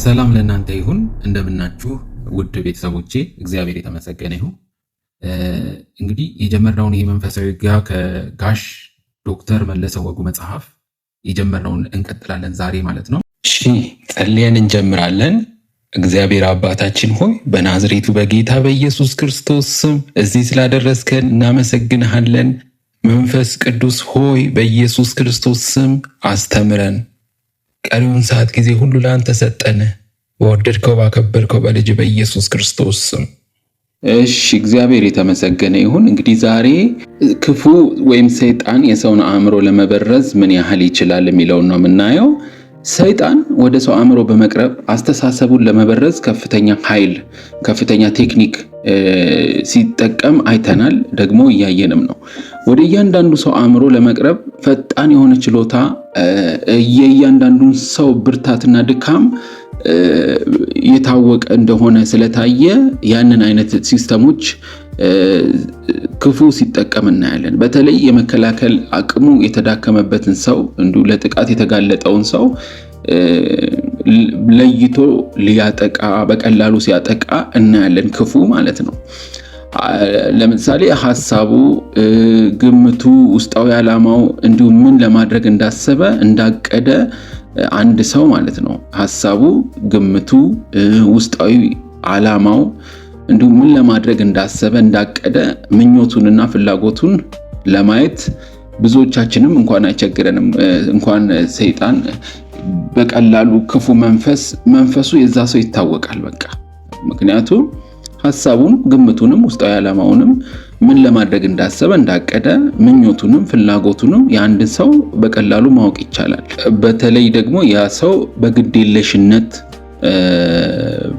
ሰላም ለእናንተ ይሁን። እንደምናችሁ ውድ ቤተሰቦቼ፣ እግዚአብሔር የተመሰገነ ይሁን። እንግዲህ የጀመርነውን ይህ መንፈሳዊ ውጊያ ከጋሽ ዶክተር መለሰ ወጉ መጽሐፍ የጀመርነውን እንቀጥላለን ዛሬ ማለት ነው። እሺ ጸልየን እንጀምራለን። እግዚአብሔር አባታችን ሆይ በናዝሬቱ በጌታ በኢየሱስ ክርስቶስ ስም እዚህ ስላደረስከን እናመሰግንሃለን። መንፈስ ቅዱስ ሆይ በኢየሱስ ክርስቶስ ስም አስተምረን። ቀሪውን ሰዓት ጊዜ ሁሉ ለአንተ ሰጠን። በወደድከው ባከበርከው በልጅ በኢየሱስ ክርስቶስ ስም። እሺ እግዚአብሔር የተመሰገነ ይሁን። እንግዲህ ዛሬ ክፉ ወይም ሰይጣን የሰውን አእምሮ ለመበረዝ ምን ያህል ይችላል የሚለውን ነው የምናየው። ሰይጣን ወደ ሰው አእምሮ በመቅረብ አስተሳሰቡን ለመበረዝ ከፍተኛ ኃይል፣ ከፍተኛ ቴክኒክ ሲጠቀም አይተናል፣ ደግሞ እያየንም ነው። ወደ እያንዳንዱ ሰው አእምሮ ለመቅረብ ፈጣን የሆነ ችሎታ፣ የእያንዳንዱን ሰው ብርታትና ድካም የታወቀ እንደሆነ ስለታየ ያንን አይነት ሲስተሞች ክፉ ሲጠቀም እናያለን። በተለይ የመከላከል አቅሙ የተዳከመበትን ሰው፣ እንዲሁ ለጥቃት የተጋለጠውን ሰው ለይቶ ሊያጠቃ በቀላሉ ሲያጠቃ እናያለን። ክፉ ማለት ነው። ለምሳሌ ሐሳቡ፣ ግምቱ፣ ውስጣዊ ዓላማው እንዲሁም ምን ለማድረግ እንዳሰበ እንዳቀደ አንድ ሰው ማለት ነው። ሐሳቡ፣ ግምቱ፣ ውስጣዊ ዓላማው እንዲሁም ምን ለማድረግ እንዳሰበ እንዳቀደ ምኞቱንና ፍላጎቱን ለማየት ብዙዎቻችንም እንኳን አይቸግረንም። እንኳን ሰይጣን በቀላሉ ክፉ መንፈሱ የዛ ሰው ይታወቃል በቃ። ምክንያቱም ሐሳቡን፣ ግምቱንም፣ ውስጣዊ ዓላማውንም ምን ለማድረግ እንዳሰበ እንዳቀደ ምኞቱንም ፍላጎቱንም የአንድ ሰው በቀላሉ ማወቅ ይቻላል። በተለይ ደግሞ ያ ሰው በግዴለሽነት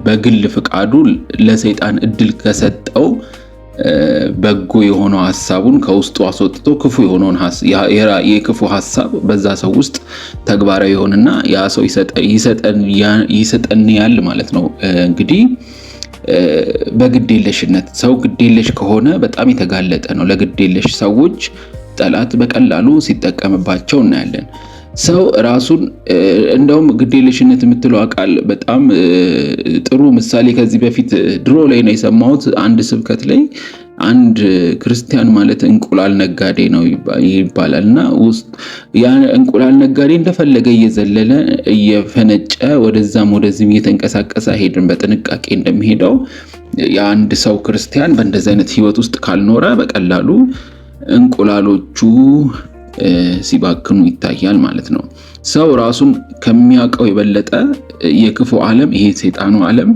በግል ፍቃዱ ለሰይጣን እድል ከሰጠው በጎ የሆነው ሐሳቡን ከውስጡ አስወጥቶ ክፉ የሆነውን የክፉ ሐሳብ በዛ ሰው ውስጥ ተግባራዊ ይሆንና ያ ሰው ይሰጠንያል ማለት ነው። እንግዲህ በግዴለሽነት ሰው ግዴለሽ ከሆነ በጣም የተጋለጠ ነው። ለግዴለሽ ሰዎች ጠላት በቀላሉ ሲጠቀምባቸው እናያለን። ሰው ራሱን እንደውም ግዴለሽነት የምትለው ቃል በጣም ጥሩ ምሳሌ ከዚህ በፊት ድሮ ላይ ነው የሰማሁት። አንድ ስብከት ላይ አንድ ክርስቲያን ማለት እንቁላል ነጋዴ ነው ይባላል እና ያ እንቁላል ነጋዴ እንደፈለገ እየዘለለ እየፈነጨ ወደዛም ወደዚህም እየተንቀሳቀሰ ሄድን በጥንቃቄ እንደሚሄደው የአንድ ሰው ክርስቲያን በእንደዚህ አይነት ህይወት ውስጥ ካልኖረ በቀላሉ እንቁላሎቹ ሲባክኑ ይታያል ማለት ነው። ሰው ራሱን ከሚያውቀው የበለጠ የክፉ ዓለም፣ ይሄ ሰይጣኑ ዓለም፣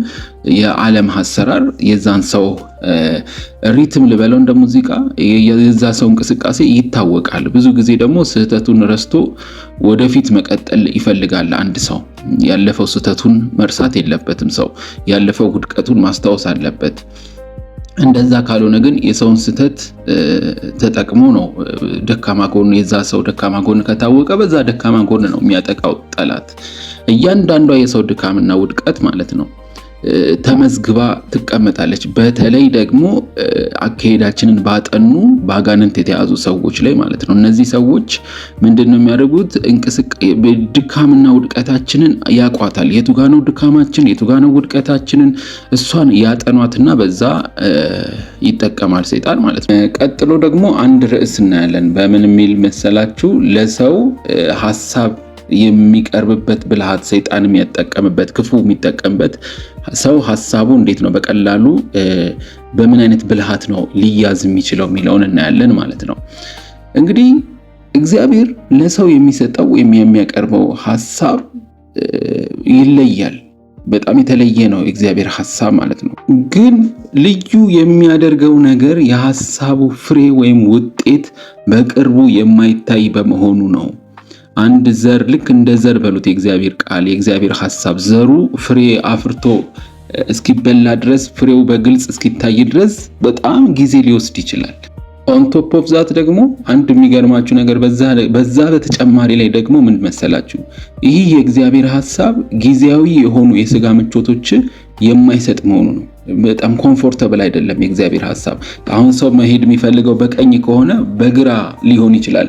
የዓለም አሰራር የዛን ሰው ሪትም ልበለው እንደ ሙዚቃ የዛ ሰው እንቅስቃሴ ይታወቃል። ብዙ ጊዜ ደግሞ ስህተቱን ረስቶ ወደፊት መቀጠል ይፈልጋል። አንድ ሰው ያለፈው ስህተቱን መርሳት የለበትም። ሰው ያለፈው ውድቀቱን ማስታወስ አለበት። እንደዛ ካልሆነ ግን የሰውን ስህተት ተጠቅሞ ነው ደካማ ጎን፣ የዛ ሰው ደካማ ጎን ከታወቀ በዛ ደካማ ጎን ነው የሚያጠቃው ጠላት። እያንዳንዷ የሰው ድካምና ውድቀት ማለት ነው ተመዝግባ ትቀመጣለች። በተለይ ደግሞ አካሄዳችንን ባጠኑ በአጋንንት የተያዙ ሰዎች ላይ ማለት ነው። እነዚህ ሰዎች ምንድነው የሚያደርጉት? ድካምና ውድቀታችንን ያቋታል። የቱ ጋ ነው ድካማችን፣ የቱ ጋ ነው ውድቀታችንን፣ እሷን ያጠኗትና በዛ ይጠቀማል ሰይጣን ማለት ነው። ቀጥሎ ደግሞ አንድ ርዕስ እናያለን። በምን የሚል መሰላችሁ? ለሰው ሐሳብ የሚቀርብበት ብልሃት ሰይጣን የሚያጠቀምበት፣ ክፉ የሚጠቀምበት ሰው ሐሳቡ እንዴት ነው በቀላሉ በምን አይነት ብልሃት ነው ሊያዝ የሚችለው የሚለውን እናያለን ማለት ነው። እንግዲህ እግዚአብሔር ለሰው የሚሰጠው ወይም የሚያቀርበው ሐሳብ ይለያል። በጣም የተለየ ነው የእግዚአብሔር ሐሳብ ማለት ነው። ግን ልዩ የሚያደርገው ነገር የሐሳቡ ፍሬ ወይም ውጤት በቅርቡ የማይታይ በመሆኑ ነው። አንድ ዘር ልክ እንደ ዘር በሉት የእግዚአብሔር ቃል፣ የእግዚአብሔር ሐሳብ ዘሩ ፍሬ አፍርቶ እስኪበላ ድረስ፣ ፍሬው በግልጽ እስኪታይ ድረስ በጣም ጊዜ ሊወስድ ይችላል። ኦን ቶፕ ኦፍ ዛት ደግሞ አንድ የሚገርማችሁ ነገር በዛ በተጨማሪ ላይ ደግሞ ምን መሰላችሁ? ይህ የእግዚአብሔር ሐሳብ ጊዜያዊ የሆኑ የሥጋ ምቾቶች የማይሰጥ መሆኑ ነው። በጣም ኮምፎርታብል አይደለም የእግዚአብሔር ሐሳብ። አሁን ሰው መሄድ የሚፈልገው በቀኝ ከሆነ በግራ ሊሆን ይችላል።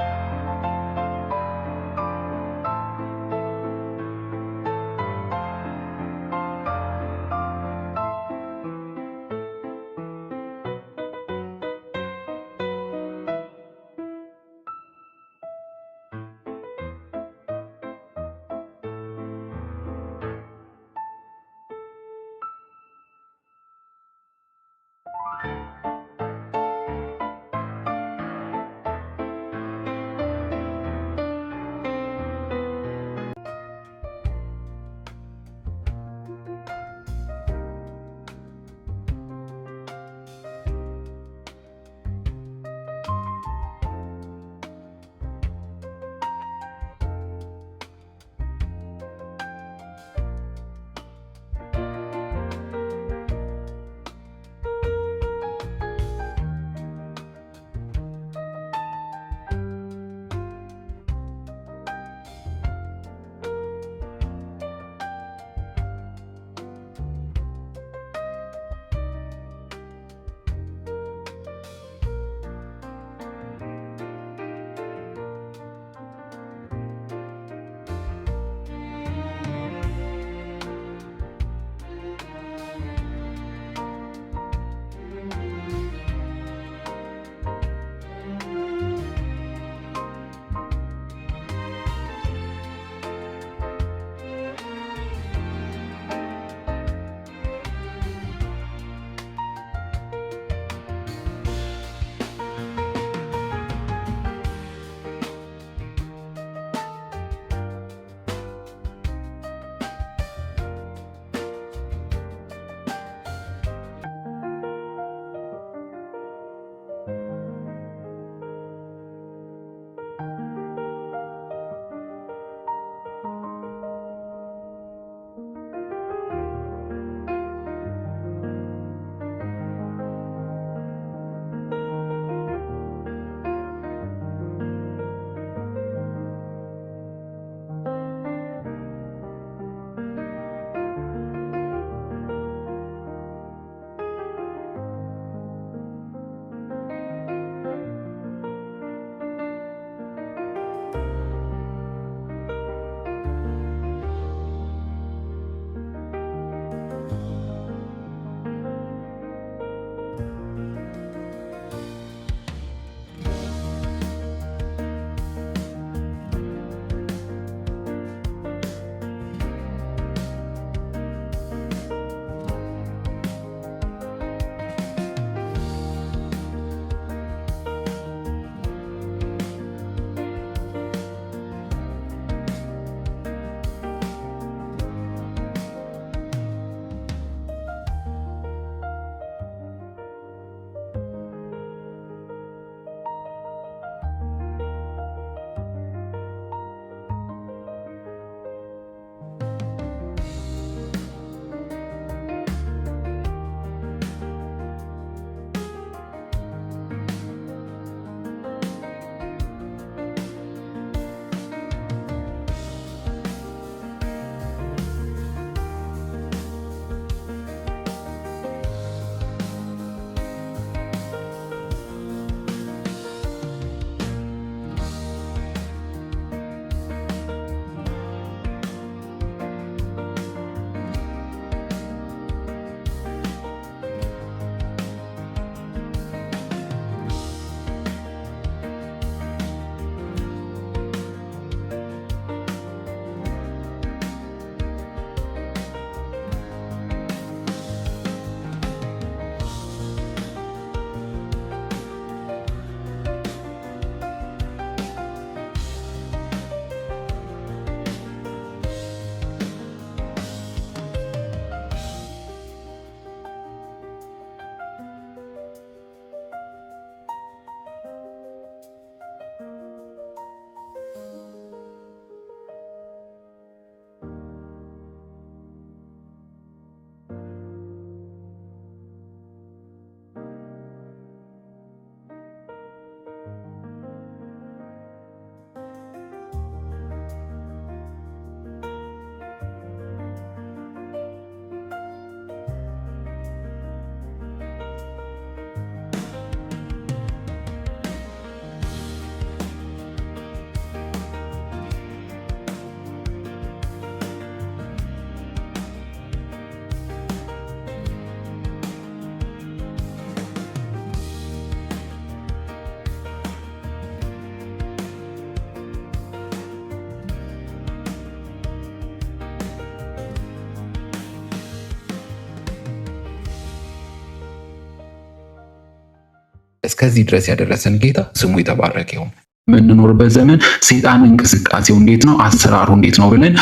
እስከዚህ ድረስ ያደረሰን ጌታ ስሙ የተባረከ ይሁን። የምንኖርበት ዘመን ሰይጣን እንቅስቃሴው እንዴት ነው፣ አሰራሩ እንዴት ነው ብለን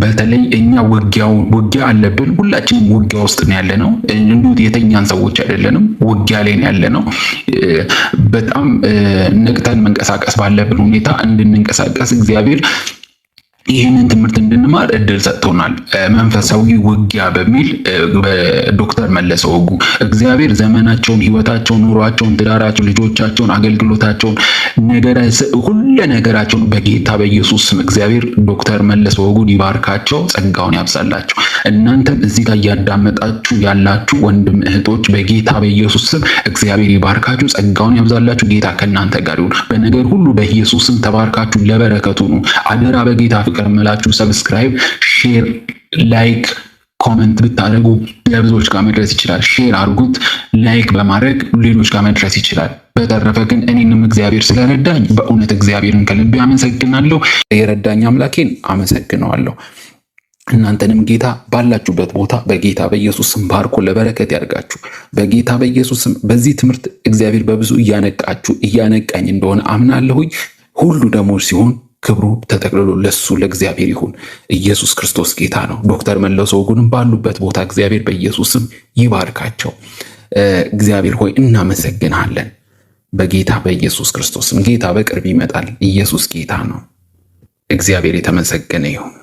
በተለይ እኛ ውጊያ አለብን። ሁላችንም ውጊያ ውስጥ ነው ያለነው። እንዲሁ የተኛን ሰዎች አይደለንም፣ ውጊያ ላይ ነው ያለነው። በጣም ነቅተን መንቀሳቀስ ባለብን ሁኔታ እንድንንቀሳቀስ እግዚአብሔር ይህንን ትምህርት እንድንማር እድል ሰጥቶናል። መንፈሳዊ ውጊያ በሚል በዶክተር መለሰ ወጉ እግዚአብሔር ዘመናቸውን፣ ህይወታቸውን፣ ኑሯቸውን፣ ትዳራቸውን፣ ልጆቻቸውን፣ አገልግሎታቸውን፣ ሁሉ ነገራቸውን በጌታ በኢየሱስ ስም እግዚአብሔር ዶክተር መለሰ ወጉን ይባርካቸው፣ ጸጋውን ያብዛላቸው። እናንተም እዚህ ጋር እያዳመጣችሁ ያላችሁ ወንድም እህቶች በጌታ በኢየሱስ ስም እግዚአብሔር ይባርካችሁ፣ ጸጋውን ያብዛላችሁ። ጌታ ከእናንተ ጋር ይሁን። በነገር ሁሉ በኢየሱስ ስም ተባርካችሁ ለበረከቱ ነው። አደራ በጌታ ፍቅር መላችሁ ሰብስክራይብ፣ ሼር፣ ላይክ፣ ኮሜንት ብታደርጉ ለብዙዎች ጋር መድረስ ይችላል። ሼር አድርጉት። ላይክ በማድረግ ሌሎች ጋር መድረስ ይችላል። በተረፈ ግን እኔንም እግዚአብሔር ስለረዳኝ በእውነት እግዚአብሔርን ከልቤ አመሰግናለሁ። የረዳኝ አምላኬን አመሰግነዋለሁ። እናንተንም ጌታ ባላችሁበት ቦታ በጌታ በኢየሱስ ስም ባርኮ ለበረከት ያድርጋችሁ። በጌታ በኢየሱስ ስም በዚህ ትምህርት እግዚአብሔር በብዙ እያነቃኝ እንደሆነ አምናለሁኝ። ሁሉ ደግሞ ሲሆን ክብሩ ተጠቅልሎ ለሱ ለእግዚአብሔር ይሁን። ኢየሱስ ክርስቶስ ጌታ ነው። ዶክተር መለሰ ወጉንም ባሉበት ቦታ እግዚአብሔር በኢየሱስ ስም ይባርካቸው። እግዚአብሔር ሆይ እናመሰግናለን። በጌታ በኢየሱስ ክርስቶስም ጌታ በቅርብ ይመጣል። ኢየሱስ ጌታ ነው። እግዚአብሔር የተመሰገነ ይሁን።